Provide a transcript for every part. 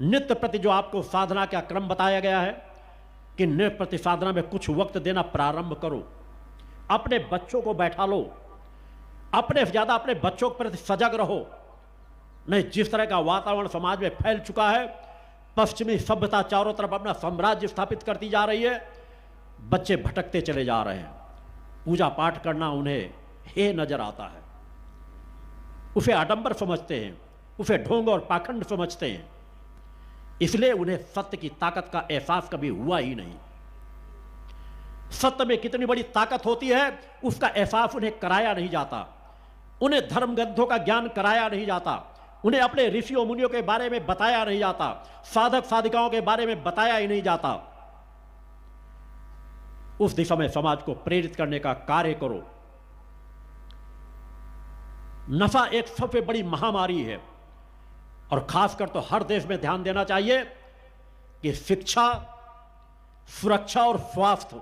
नित्य प्रति जो आपको साधना का क्रम बताया गया है कि नित्य प्रति साधना में कुछ वक्त देना प्रारंभ करो, अपने बच्चों को बैठा लो, अपने ज़्यादा अपने बच्चों के प्रति सजग रहो। नहीं, जिस तरह का वातावरण समाज में फैल चुका है, पश्चिमी सभ्यता चारों तरफ अपना साम्राज्य स्थापित करती जा रही है, बच्चे भटकते चले जा रहे हैं। पूजा पाठ करना उन्हें हे नजर आता है, उसे आडंबर समझते हैं, उसे ढोंग और पाखंड समझते हैं, इसलिए उन्हें सत्य की ताकत का एहसास कभी हुआ ही नहीं। सत्य में कितनी बड़ी ताकत होती है उसका एहसास उन्हें कराया नहीं जाता, उन्हें धर्म ग्रंथों का ज्ञान कराया नहीं जाता, उन्हें अपने ऋषियों मुनियों के बारे में बताया नहीं जाता, साधक साधिकाओं के बारे में बताया ही नहीं जाता। उस दिशा में समाज को प्रेरित करने का कार्य करो। नशा एक सबसे बड़ी महामारी है और खासकर तो हर देश में ध्यान देना चाहिए कि शिक्षा, सुरक्षा और स्वास्थ्य,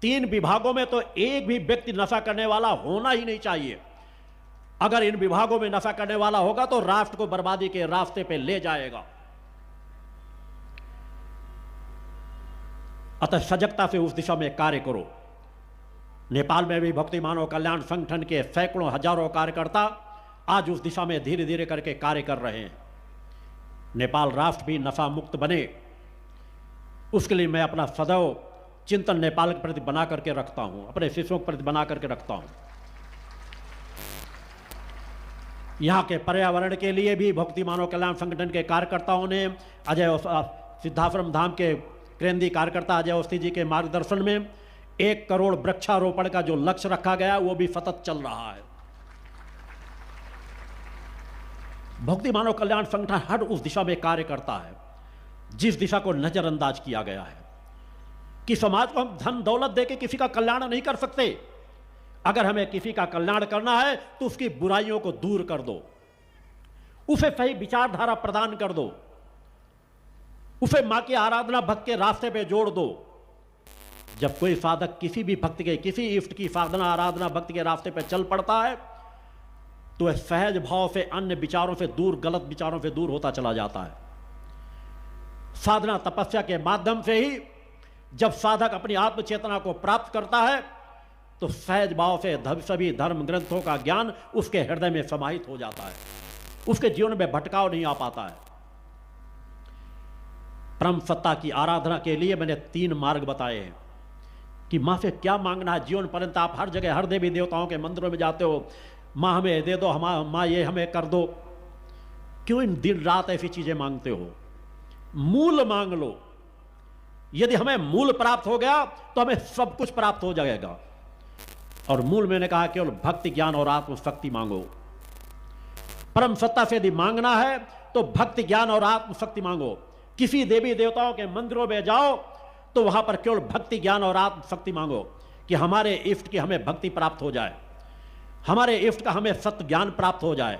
तीन विभागों में तो एक भी व्यक्ति नशा करने वाला होना ही नहीं चाहिए। अगर इन विभागों में नशा करने वाला होगा तो राष्ट्र को बर्बादी के रास्ते पे ले जाएगा। अतः सजगता से उस दिशा में कार्य करो। नेपाल में भी भक्ति मानव कल्याण संगठन के सैकड़ों हजारों कार्यकर्ता आज उस दिशा में धीरे धीरे करके कार्य कर रहे हैं। नेपाल राष्ट्र भी नशा मुक्त बने, उसके लिए मैं अपना सदैव चिंतन नेपाल के प्रति बना करके रखता हूं, अपने शिष्यों के प्रति बना करके रखता हूं। यहाँ के पर्यावरण के लिए भी भक्ति मानव कल्याण संगठन के कार्यकर्ताओं ने अजय सिद्धाश्रम धाम के केंद्रीय कार्यकर्ता अजय अवस्थी जी के मार्गदर्शन में 1 करोड़ वृक्षारोपण का जो लक्ष्य रखा गया वो भी सतत चल रहा है। भक्ति मानव कल्याण संगठन हर उस दिशा में कार्य करता है जिस दिशा को नजरअंदाज किया गया है कि समाज को हम धन दौलत देके किसी का कल्याण नहीं कर सकते। अगर हमें किसी का कल्याण करना है तो उसकी बुराइयों को दूर कर दो, उसे सही विचारधारा प्रदान कर दो, उसे मां की आराधना भक्त के रास्ते पे जोड़ दो। जब कोई साधक किसी भी भक्त के, किसी इष्ट की साधना आराधना भक्त के रास्ते पे चल पड़ता है तो वह सहज भाव से अन्य विचारों से दूर, गलत विचारों से दूर होता चला जाता है। साधना तपस्या के माध्यम से ही जब साधक अपनी आत्मचेतना को प्राप्त करता है तो सहज भाव से सभी धर्म ग्रंथों का ज्ञान उसके हृदय में समाहित हो जाता है, उसके जीवन में भटकाव नहीं आ पाता है। परम सत्ता की आराधना के लिए मैंने 3 मार्ग बताए हैं कि मां से क्या मांगना है। जीवन पर्यंत आप हर जगह हर देवी देवताओं के मंदिरों में जाते हो, मां हमें दे दो, मां ये हमें कर दो। क्यों इन दिन रात ऐसी चीजें मांगते हो? मूल मांग लो। यदि हमें मूल प्राप्त हो गया तो हमें सब कुछ प्राप्त हो जाएगा। और मूल मैंने कहा केवल भक्ति ज्ञान और आत्मशक्ति मांगो। परम सत्ता से यदि मांगना है तो भक्ति ज्ञान और आत्मशक्ति मांगो। किसी देवी देवताओं के मंदिरों में जाओ तो वहां पर केवल भक्ति ज्ञान और आत्मशक्ति मांगो कि हमारे इष्ट की हमें भक्ति प्राप्त हो जाए, हमारे इष्ट का हमें सत्य ज्ञान प्राप्त हो जाए,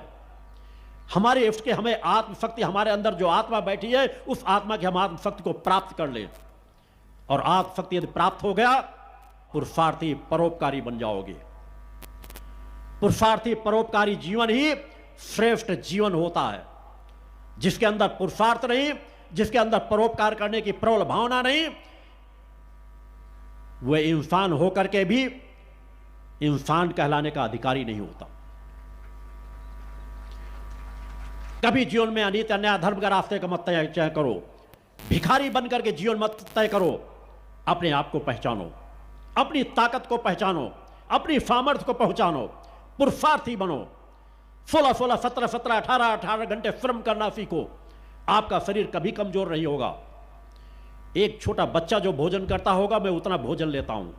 हमारे इष्ट के हमें आत्मशक्ति, हमारे अंदर जो आत्मा बैठी है उस आत्मा की हम आत्मशक्ति को प्राप्त कर लें। और आत्मशक्ति यदि प्राप्त हो गया, पुरुषार्थी परोपकारी बन जाओगे। पुरुषार्थी परोपकारी जीवन ही श्रेष्ठ जीवन होता है। जिसके अंदर पुरुषार्थ नहीं, जिसके अंदर परोपकार करने की प्रबल भावना नहीं, वह इंसान होकर के भी इंसान कहलाने का अधिकारी नहीं होता। कभी जीवन में अनित अन्याय धर्म का रास्ते का मत तय करो, भिखारी बनकर के जीवन मत तय करो। अपने आप को पहचानो, अपनी ताकत को पहचानो, अपनी सामर्थ्य को पहचानो, पुरुषार्थी बनो। 16-16, 17-17, 18-18 घंटे श्रम करना सीखो। आपका शरीर कभी कमजोर नहीं होगा। एक छोटा बच्चा जो भोजन करता होगा, मैं उतना भोजन लेता हूं।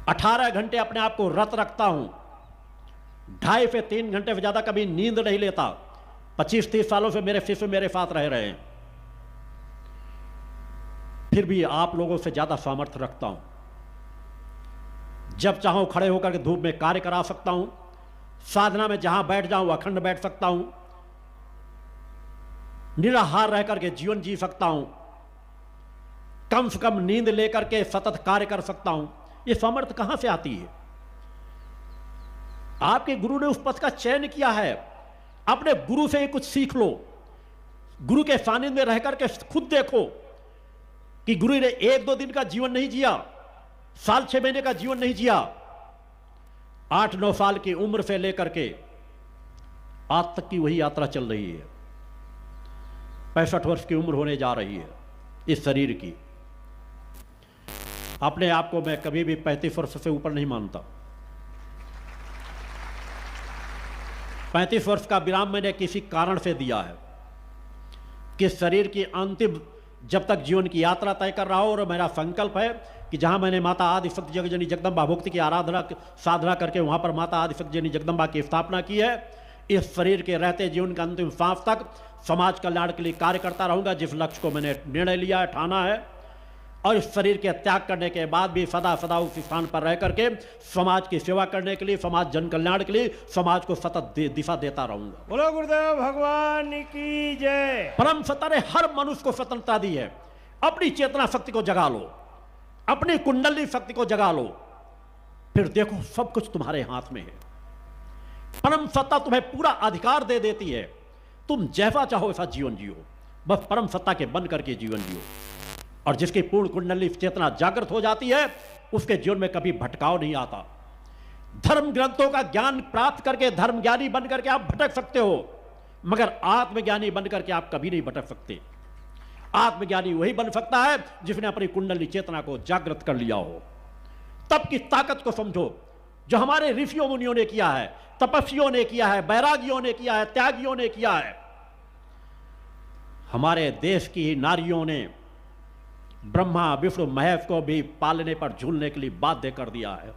18 घंटे अपने आप को रत रखता हूं। 2.5 से 3 घंटे से ज्यादा कभी नींद नहीं लेता। 25-30 सालों से मेरे शिष्य मेरे साथ रह रहे हैं, फिर भी आप लोगों से ज्यादा सामर्थ्य रखता हूं। जब चाहूं खड़े होकर के धूप में कार्य करा सकता हूं। साधना में जहां बैठ जाऊं अखंड बैठ सकता हूं। निराहार रह करके जीवन जी सकता हूं। कम से कम नींद लेकर के सतत कार्य कर सकता हूं। यह सामर्थ्य कहां से आती है? आपके गुरु ने उस पथ का चयन किया है। अपने गुरु से ही कुछ सीख लो। गुरु के सानिध्य में रह करके खुद देखो कि गुरु ने 1-2 दिन का जीवन नहीं जिया, साल 6 महीने का जीवन नहीं जिया, 8-9 साल की उम्र से लेकर के आज तक की वही यात्रा चल रही है। 65 वर्ष की उम्र होने जा रही है इस शरीर की। अपने आप को मैं कभी भी 35 वर्ष से ऊपर नहीं मानता। 35 वर्ष का विराम मैंने किसी कारण से दिया है कि शरीर की अंतिम जब तक जीवन की यात्रा तय कर रहा हो, और मेरा संकल्प है कि जहां मैंने माता आदि शक्ति जगजननी जगदम्बा भक्ति की आराधना साधना करके वहां पर माता आदि शक्ति जगजननी जगदम्बा की स्थापना की है, इस शरीर के रहते जीवन का अंतिम सांस तक समाज कल्याण के लिए कार्य करता रहूंगा, जिस लक्ष्य को मैंने निर्णय लिया है, ठाना है। और इस शरीर के त्याग करने के बाद भी सदा सदा उस स्थान पर रह करके समाज की सेवा करने के लिए, समाज जन कल्याण के लिए समाज को सतत दिशा देता रहूंगा। बोलो गुरुदेव भगवान की जय। परम सत्ता ने हर मनुष्य को स्वतंत्रता दी है। अपनी चेतना शक्ति को जगा लो, अपनी कुंडली शक्ति को जगा लो, फिर देखो सब कुछ तुम्हारे हाथ में है। परम सत्ता तुम्हें पूरा अधिकार दे देती है, तुम जैसा चाहो वैसा जीवन जियो, बस परम सत्ता के बन करके जीवन जियो। और जिसकी पूर्ण कुंडली चेतना जागृत हो जाती है, उसके जीवन में कभी भटकाव नहीं आता। धर्म ग्रंथों का ज्ञान प्राप्त करके धर्म ज्ञानी बन करके आप भटक सकते हो, मगर आत्मज्ञानी बन करके आप कभी नहीं भटक सकते। आत्मज्ञानी वही बन सकता है जिसने अपनी कुंडली चेतना को जागृत कर लिया हो। तब की ताकत को समझो जो हमारे ऋषियों मुनियों ने किया है, तपस्वियों ने किया है, बैरागियों ने किया है, त्यागियों ने किया है। हमारे देश की नारियों ने ब्रह्मा विष्णु महेश को भी पालने पर झूलने के लिए बाध्य कर दिया है।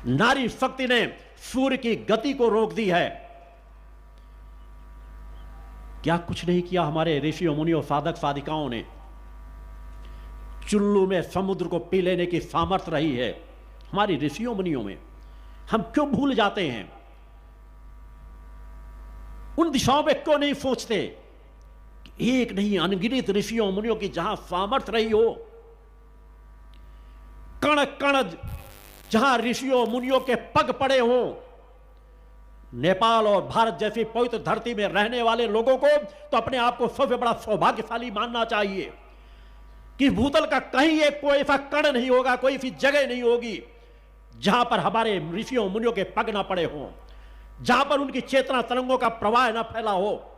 नारी शक्ति ने सूर्य की गति को रोक दी है। क्या कुछ नहीं किया हमारे ऋषियों मुनियों साधक साधिकाओं ने। चुल्लू में समुद्र को पी लेने की सामर्थ्य रही है हमारी ऋषियों मुनियों में। हम क्यों भूल जाते हैं? उन दिशाओं में क्यों नहीं सोचते? एक नहीं अनगिनत ऋषियों मुनियों की जहां सामर्थ्य रही हो, कण कण जहां ऋषियों मुनियों के पग पड़े हो। नेपाल और भारत जैसी पवित्र धरती में रहने वाले लोगों को तो अपने आप को सबसे बड़ा सौभाग्यशाली मानना चाहिए कि भूतल का कहीं एक कोई ऐसा कण नहीं होगा, कोई ऐसी जगह नहीं होगी जहां पर हमारे ऋषियों मुनियों के पग ना पड़े हों, जहां पर उनकी चेतना तरंगों का प्रवाह ना फैला हो।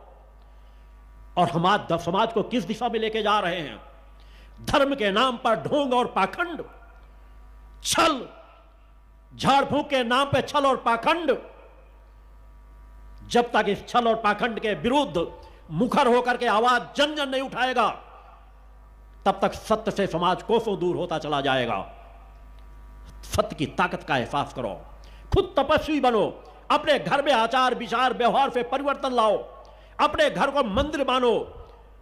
और हम समाज को किस दिशा में लेके जा रहे हैं? धर्म के नाम पर ढोंग और पाखंड, छल, झाड़ फूंक के नाम पर छल और पाखंड। जब तक इस छल और पाखंड के विरुद्ध मुखर होकर के आवाज जन जन नहीं उठाएगा, तब तक सत्य से समाज कोसों दूर होता चला जाएगा। सत्य की ताकत का एहसास करो, खुद तपस्वी बनो, अपने घर में आचार विचार व्यवहार से परिवर्तन लाओ, अपने घर को मंदिर मानो,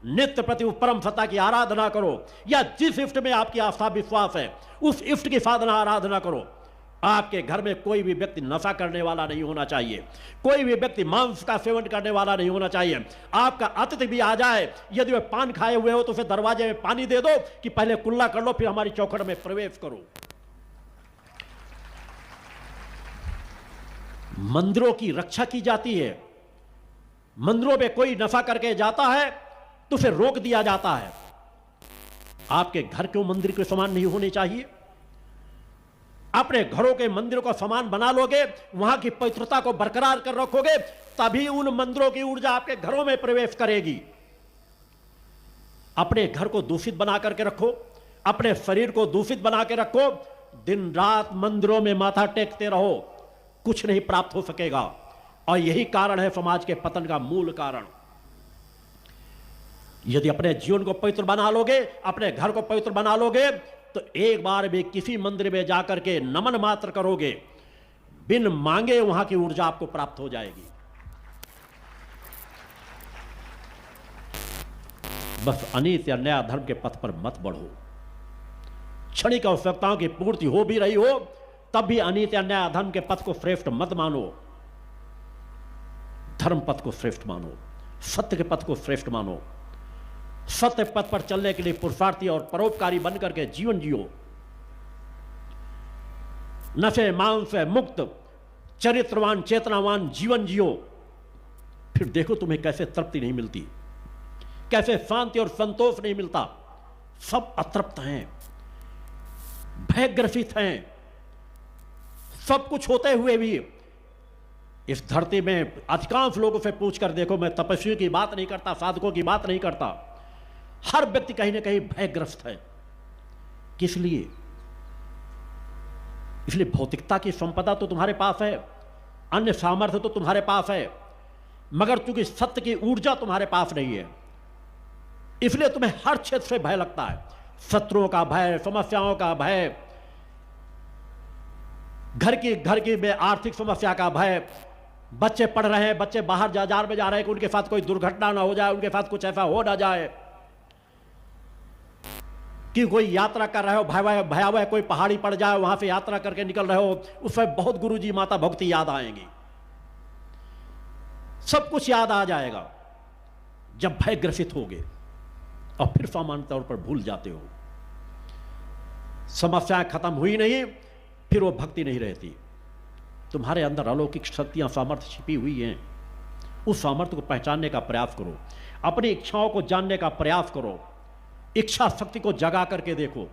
नित्य प्रति परम सत्ता की आराधना करो, या जिस इष्ट में आपकी आस्था विश्वास है उस इष्ट की साधना आराधना करो। आपके घर में कोई भी व्यक्ति नशा करने वाला नहीं होना चाहिए, कोई भी व्यक्ति मांस का सेवन करने वाला नहीं होना चाहिए। आपका अतिथि भी आ जाए, यदि वह पान खाए हुए हो तो उसे दरवाजे में पानी दे दो कि पहले कुल्ला कर लो फिर हमारी चौखट में प्रवेश करो। मंदिरों की रक्षा की जाती है। मंदिरों में कोई नशा करके जाता है तो फिर रोक दिया जाता है। आपके घर क्यों मंदिर के समान नहीं होने चाहिए? अपने घरों के मंदिरों को समान बना लोगे, वहां की पवित्रता को बरकरार कर रखोगे, तभी उन मंदिरों की ऊर्जा आपके घरों में प्रवेश करेगी। अपने घर को दूषित बना करके रखो, अपने शरीर को दूषित बना के रखो, दिन रात मंदिरों में माथा टेकते रहो, कुछ नहीं प्राप्त हो सकेगा। और यही कारण है समाज के पतन का मूल कारण। यदि अपने जीवन को पवित्र बना लोगे, अपने घर को पवित्र बना लोगे, तो एक बार भी किसी मंदिर में जाकर के नमन मात्र करोगे, बिन मांगे वहां की ऊर्जा आपको प्राप्त हो जाएगी। बस अनित्य या नया धर्म के पथ पर मत बढ़ो। क्षणिक आवश्यकताओं की पूर्ति हो भी रही हो तब भी अनित्य या नया धर्म के पथ को श्रेष्ठ मत मानो। धर्म पथ को श्रेष्ठ मानो, सत्य के पथ को श्रेष्ठ मानो। सत्य पथ पर चलने के लिए पुरुषार्थी और परोपकारी बनकर के जीवन जियो। नशे मांस से मुक्त चरित्रवान चेतनावान जीवन जियो, फिर देखो तुम्हें कैसे तृप्ति नहीं मिलती। कैसे शांति और संतोष नहीं मिलता। सब अतृप्त हैं, भयग्रसित हैं। सब कुछ होते हुए भी इस धरती में अधिकांश लोगों से पूछकर देखो, मैं तपस्वियों की बात नहीं करता, साधकों की बात नहीं करता, हर व्यक्ति कहीं ना कहीं भयग्रस्त है। किस लिए? इसलिए भौतिकता की संपदा तो तुम्हारे पास है, अन्य सामर्थ्य तो तुम्हारे पास है, मगर चूंकि सत्य की ऊर्जा तुम्हारे पास नहीं है, इसलिए तुम्हें हर क्षेत्र से भय लगता है। शत्रुओं का भय, समस्याओं का भय, घर की में आर्थिक समस्या का भय, बच्चे पढ़ रहे हैं, बच्चे बाहर बाजार में जा रहे हैं कि उनके साथ कोई दुर्घटना ना हो जाए, उनके साथ कुछ ऐसा हो ना जाए, कि कोई यात्रा कर रहे हो, भयावह कोई पहाड़ी पड़ जाए, वहां से यात्रा करके निकल रहे हो, उसमें बहुत गुरुजी माता भक्ति याद आएंगी, सब कुछ याद आ जाएगा जब भय ग्रसित होगे, और फिर सामान्य तौर पर भूल जाते हो। समस्याएं खत्म हुई नहीं, फिर वो भक्ति नहीं रहती। तुम्हारे अंदर अलौकिक शक्तियां, सामर्थ्य छिपी हुई हैं। उस सामर्थ्य को पहचानने का प्रयास करो, अपनी इच्छाओं को जानने का प्रयास करो, इच्छा शक्ति को जगा करके देखो।